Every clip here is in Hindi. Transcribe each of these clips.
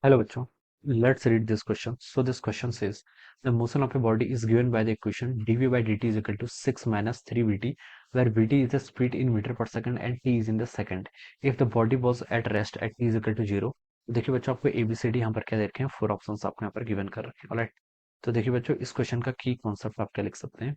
Hello, bachcho. Let's read this question. So this question says the motion of a body is given by the equation dv by dt is equal to 6 minus 3vt, where vt is the speed in meter per second and t is in the second. If the body was at rest at t is equal to 0, देखिए बच्चों आपको एबीसीडी यहाँ पर क्या दे रखे हैं, 4 ऑप्शंस आपको यहाँ पर गिवन कर रखे हैं। ऑलराइट, तो देखिए बच्चों इस क्वेश्चन का की कॉन्सेप्ट आप क्या लिख सकते हैं।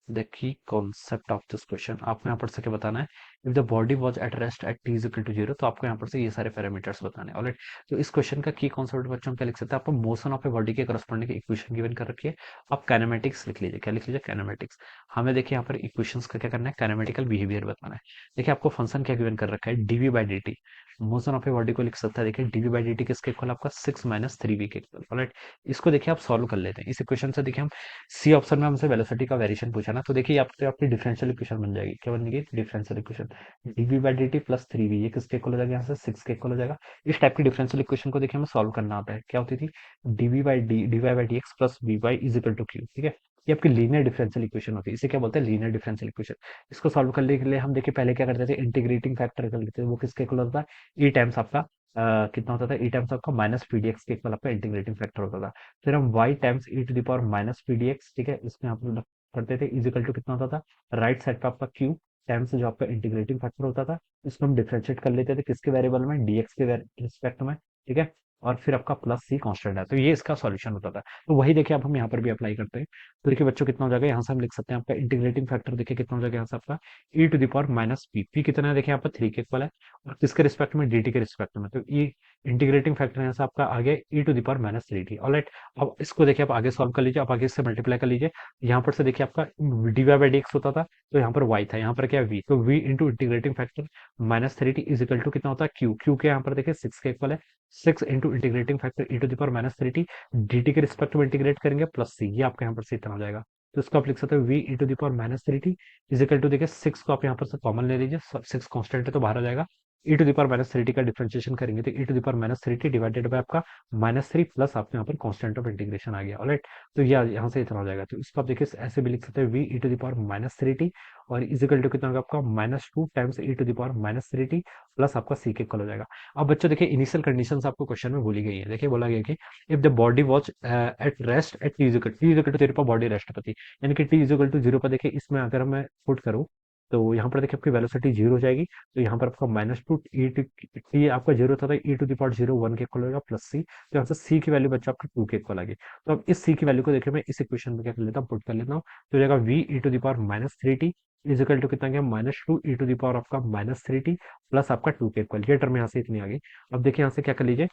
The key concept of this question आपको यहाँ पर से क्या बताना है। If the body was at rest at t is equal to 0, तो आपको यहाँ पर से ये सारे पैरामीटर्स बताने हैं। ऑलराइट, तो इस क्वेश्चन का की कॉन्सेप्ट बच्चों हम क्या लिख सकते हैं। आपको मोशन ऑफ ए बॉडी के करस्पॉन्डिंग इक्वेशन गिवन कर रखी है। आप काइनेमेटिक्स लिख लीजिए। क्या लिख लीजिए? काइनेमेटिक्स। हमें देखिए यहाँ पर इक्वेशंस का क्या करना है, काइनेमेटिकल बिहेवियर बताना है। देखिए आपको फंक्शन क्या गिवन कर रखा है, dv by d t. Motion of a body को लिख सकता है। देखिए डीवी बाई डी टी किसके इक्वल, आपका 6 माइनस 3v के इक्वल। ऑलराइट, इसको देखिए आप सॉल्व कर लेते हैं। इस इक्वेशन से देखिए हम सी ऑप्शन में हमसे वेलोसिटी का वेरिएशन पूछा ना, तो देखिए तो आपकी डिफरेंशियल इक्वेशन बन जाएगी। क्या बनेगी? Differential equation. Dv by d t plus 3v, ये किसके इक्वल हो जाएगा, यहाँ से 6 के इक्वल हो जाएगा। इस टाइप की डिफरेंशियल इक्वेशन को देखिए हमें सॉल्व करना आता है। क्या होती थी? Dy by d x plus v y is equal to q. ठीक है, ये आपकी लीनियर डिफरेंशियल इक्वेशन होती है। इसे क्या बोलते हैं? Linear differential equation. इसको सॉल्व करने के लिए हम देखिए पहले क्या करते थे, इंटीग्रेटिंग फैक्टर कर लेते थे। वो किसके इक्वल होता है? ई टाइम्स आपका कितना होता था, ई टाइम्स आपका माइनस पी डी एक्स के इक्वल आपका इंटीग्रेटिंग फैक्टर होता था। फिर हम y times e to the power minus p d x, ठीक है, इसमें आप लोग करते थे, इज इक्वल टू कितना होता था, राइट साइड पे आपका q टाइम्स जो आपका इंटीग्रेटिंग फैक्टर होता था, इसको हम डिफरेंशिएट कर लेते थे किसके वेरिएबल में, dx के रिस्पेक्ट में। ठीक है, और फिर आपका प्लस सी कांस्टेंट है, तो ये इसका सॉल्यूशन होता था। तो वही देखिए अब हम यहाँ पर भी अप्लाई करते हैं। तो देखिए बच्चों कितना हो जाएगा, यहाँ से हम लिख सकते हैं आपका इंटीग्रेटिंग फैक्टर। देखिए कितना हो जाएगा यहाँ से आपका e to the power minus p कितना है, देखिए यहाँ पर 3 के इक्वल है, और किसके रिस्पेक्ट में, dt के रिस्पेक्ट में। तो ई इंटीग्रेटिंग फैक्टर यहाँ से आपका आ गया e to the power minus 3t। Alright, अब इसको देखिए आप आगे सॉल्व कर लीजिए, आप आगे इससे मल्टीप्लाई कर लीजिए। यहाँ पर से देखिए आपका डीवाई बाई डी एक्स होता था, तो यहाँ पर y था, यहाँ पर क्या है v, तो v into integrating factor minus 3t is equal to कितना होता है q के यहाँ पर देखिए 6 के इक्वल है। 6 into integrating factor e to the power minus 3t, dt के रिस्पेक्ट में इंटीग्रेट करेंगे प्लस c, ये आपका यहाँ पर से इतना हो जाएगा। तो इसको आप लिख सकते हो v e to the power minus 3t is equal to, देखिए 6 को आप यहाँ पर से कॉमन ले लीजिए, 6 कांस्टेंट है तो बाहर आ जाएगा। E to the power minus 3t का डिफरेंशिएशन करेंगे तो e to the power minus 3t divided by आपका माइनस 3 प्लस आपके यहाँ पर कांस्टेंट ऑफ इंटीग्रेशन आ गया। ऑलराइट, तो ये यहाँ से इतना हो जाएगा। तो इसको आप देखिए ऐसे भी लिख सकते हैं, v e to the power minus 3t और इजिकल टू कितना होगा आपका minus 2 times e to the power minus 3t plus आपका c के इक्वल हो जाएगा। अब बच्चों देखिए इनिशियल कंडीशंस आपको क्वेश्चन में बोली गई है। देखिए बोला गया कि if the body was at rest at t is equal to 0 पर बॉडी रेस्ट पर थी, यानी कि टी इजिकल टू 0 पर देखिए इसमें अगर मैं पुट करूँ तो यहाँ पर देखिए आपकी वेलोसिटी 0 हो जाएगी। तो यहाँ पर आपका माइनस टू ई टी आपका 0 था, तो ई टू द पावर 0 1 के इक्वल होगा प्लस सी, तो यहाँ से सी की वैल्यू बच्चा आपका 2 के इक्वल आ गई। तो अब इस सी की वैल्यू को देखिए मैं इस इक्वेशन में क्या कर लेता हूँ, पुट कर लेता हूँ। तो हो जाएगा v e to the power minus 3t is equal to कितना गया, minus 2 e to the power आपका माइनस 3t प्लस आपका 2 के इक्वल। ये टर्म यहाँ से इतनी आ गई। अब देखिए यहाँ से क्या कर लीजिए,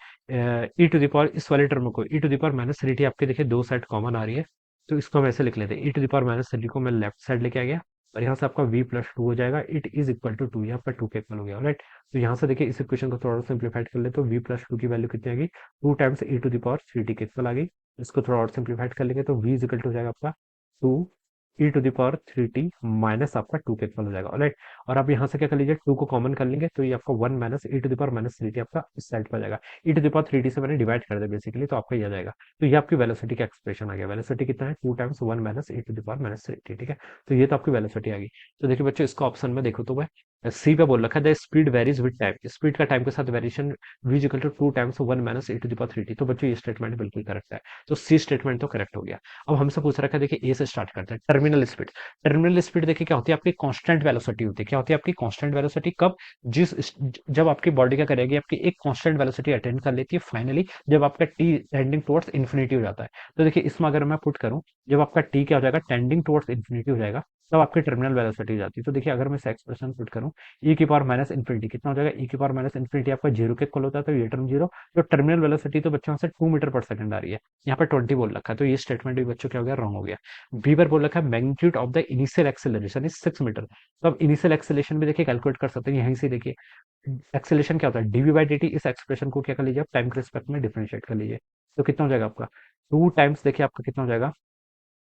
ई टू द पावर इस वाले टर्म को, e to the power minus 3t आपके देखिए दो साइड कॉमन आ रही है, तो इसको हम ऐसे लिख लेते हैं, e to the power minus 3t को मैं लेफ्ट साइड लेके आ गया, और यहाँ से आपका v प्लस 2 हो जाएगा, इट इज इक्वल टू 2, यहाँ पर 2 के इक्वल हो गया। राइट, तो यहाँ से देखिए इस इक्वेशन को थोड़ा सिंप्लीफाइड कर ले तो v प्लस 2 की वैल्यू कितनी आ गई, 2 times e to the power 3t के इक्वल आ गई। इसको थोड़ा और सिंप्लीफाइड कर लेंगे तो v इज इक्वल टू हो जाएगा आपका 2 e to the power 3t minus आपका 2 के इक्वल हो जाएगा। राइट, और आप यहाँ से क्या कर लीजिए, 2 को कॉमन कर लेंगे तो ये आपका 1 minus e to the power minus 3t आपका इस साइड पर आ जाएगा। E to the power 3t से मैंने डिवाइड कर दिया बेसिकली, तो आपका ये आ जाएगा। तो ये आपकी वेलोसिटी का एक्सप्रेशन आ गया। वेलोसिटी कितना है, 2 times 1 minus e to the power minus 3t। ठीक है, तो ये तो आपकी वेलोसिटी आ गई। तो देखिए बच्चों इसका ऑप्शन में देखो तो वह सी पे बोल रखा है the speed varies with time, speed का टाइम के साथ variation v equal to 2 times 1 minus e to the power 3t। तो बच्चों ये स्टेटमेंट बिल्कुल करेक्ट है। तो सी स्टेटमेंट तो करेक्ट हो गया। अब हमसे पूछ रखा है, देखिए ए से स्टार्ट करते हैं, टर्मिनल स्पीड। टर्मिनल स्पीड देखिए क्या होती है, आपकी कांस्टेंट वेलोसिटी होती है। क्या होती है आपकी कांस्टेंट वेलोसिटी, कब, जब आपकी बॉडी क्या करेगी, आपकी एक कांस्टेंट वेलोसिटी अटेंड कर लेती है फाइनली, जब आपका टी टेंडिंग टुवर्ड्स इन्फिनिटी हो जाता है। तो देखिए इसमें अगर मैं पुट करूं, जब आपका टी क्या हो जाएगा, टेंडिंग टुवर्ड्स इन्फिनिटी हो जाएगा, तब आपकी टर्मिनल वेलोसिटी हो जाती है। तो देखिए अगर मैं इस एक्सप्रेशन पुट करूं, ई की पावर माइनस इन्फिनिटी कितना हो जाएगा, ई की पावर माइनस इन्फिनिटी आपका 0 के इक्वल होता है, तो ये टर्म 0। तो टर्मिनल वेलोसिटी तो बच्चों से 2 मीटर पर सेकंड आ रही है, यहाँ पर 20 बोल रखा है, तो ये स्टेटमेंट भी बच्चों क्या हो गया, रॉन्ग हो गया। बी पर बोल रखा है magnitude of the initial acceleration is 6 metre. तो अब इनिशियल एक्सेलरेशन भी देखिए कैलकुलेट कर सकते हैं, यहीं से देखिए एक्सेलरेशन क्या होता है, डीवी बाई डी टी। इस एक्सप्रेशन को क्या कर लीजिए, आप टाइम के रिस्पेक्ट में डिफरेंशिएट कर लीजिए। तो कितना हो जाएगा आपका 2 टाइम्स, देखिए आपका कितना हो जाएगा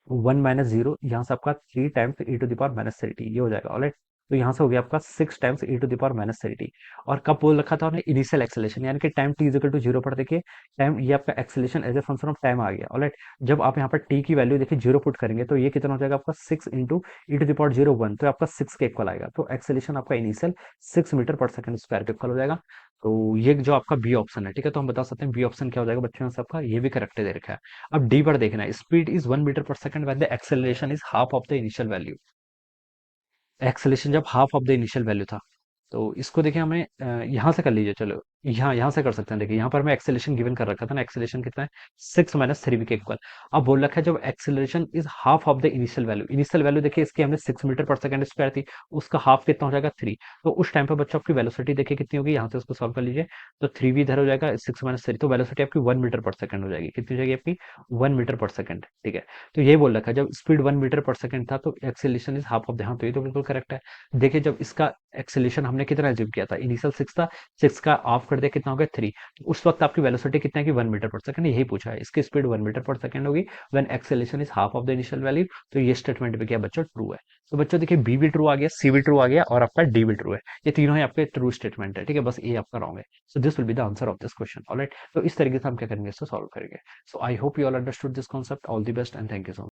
1 माइनस 0, यहाँ से आपका 3 times e to the power minus 30, ये हो जाएगा। ऑलराइट, तो यहाँ से हो गया आपका 6 times e to the power minus 30। और कब बोल रखा था हमने, इनिशियल एक्सेलेशन, यानी कि टाइम टी इक्वल टू 0 पर देखिए टाइम, ये आपका acceleration as a function of time आ गया। ऑलराइट, जब आप यहाँ पर टी की वैल्यू देखिए 0 पुट करेंगे तो ये कितना हो जाएगा आपका 6 into e to the power 0 1, तो आपका 6 के इक्वल आएगा। तो एक्सेलेशन आपका initial 6 metre per second square के इक्वल हो जाएगा। तो ये जो आपका बी ऑप्शन है, ठीक है, तो हम बता सकते हैं बी ऑप्शन क्या हो जाएगा बच्चों सबका, ये भी करेक्ट दे रखा है। अब डी पर देखना है, speed is 1 metre per second when the acceleration is half of the initial value. Acceleration जब half of the initial value था, तो इसको देखिए हमें यहाँ से कर लीजिए, चलो यहाँ से कर सकते हैं। देखिए यहाँ पर मैं एक्सेलेरेशन गिवन कर रखा था ना, एक्सेलेरेशन कितना है, 6 - 3 के इक्वल। अब बोल रखा है जब acceleration is half of the initial value, initial value देखिए इसकी हमने 6 मीटर पर सेकंड स्क्वायर थी, उसका हाफ कितना हो जाएगा 3। तो उस टाइम पर बच्चों आपकी वेलोसिटी देखिए कितनी होगी, यहाँ से उसको सॉल्व कर लीजिए। तो 3 भी इधर हो जाएगा, 6 - 3, तो वेलोसिटी आपकी 1 मीटर पर सेकंड हो जाएगी। कितनी हो जाएगी आपकी, 1 मीटर पर सेकंड, ठीक है। तो ये बोल रखा है जब स्पीड 1 मीटर पर सेकंड था तो acceleration is half of the, हाँ तो ये तो बिल्कुल करेक्ट है। देखिए जब इसका एक्सेलेरेशन हमने कितना एज्यूम किया था, इनिशियल 6 था, 6 का ऑफ कर दिया कितना हो गया 3। तो उस वक्त आपकी वेलोसिटी कितना है कि 1 मीटर पर सेकंड, यही पूछा है। इसकी स्पीड 1 मीटर पर सेकंड होगी when acceleration is half of the initial value. तो ये स्टेटमेंट भी क्या बच्चों ट्रू है। तो बच्चों देखिए बी भी ट्रू आ गया, सी भी ट्रू आ गया और आपका डी भी ट्रू है। ये तीनों ही आपके ट्रू स्टेटमेंट है, ठीक है, बस ए आपका रॉन्ग है। So this will be the answer of this question, alright. तो इस तरीके से हम क्या करेंगे, इसको सॉल्व करेंगे। So I hope you all understood this concept. All the best and thank you so much.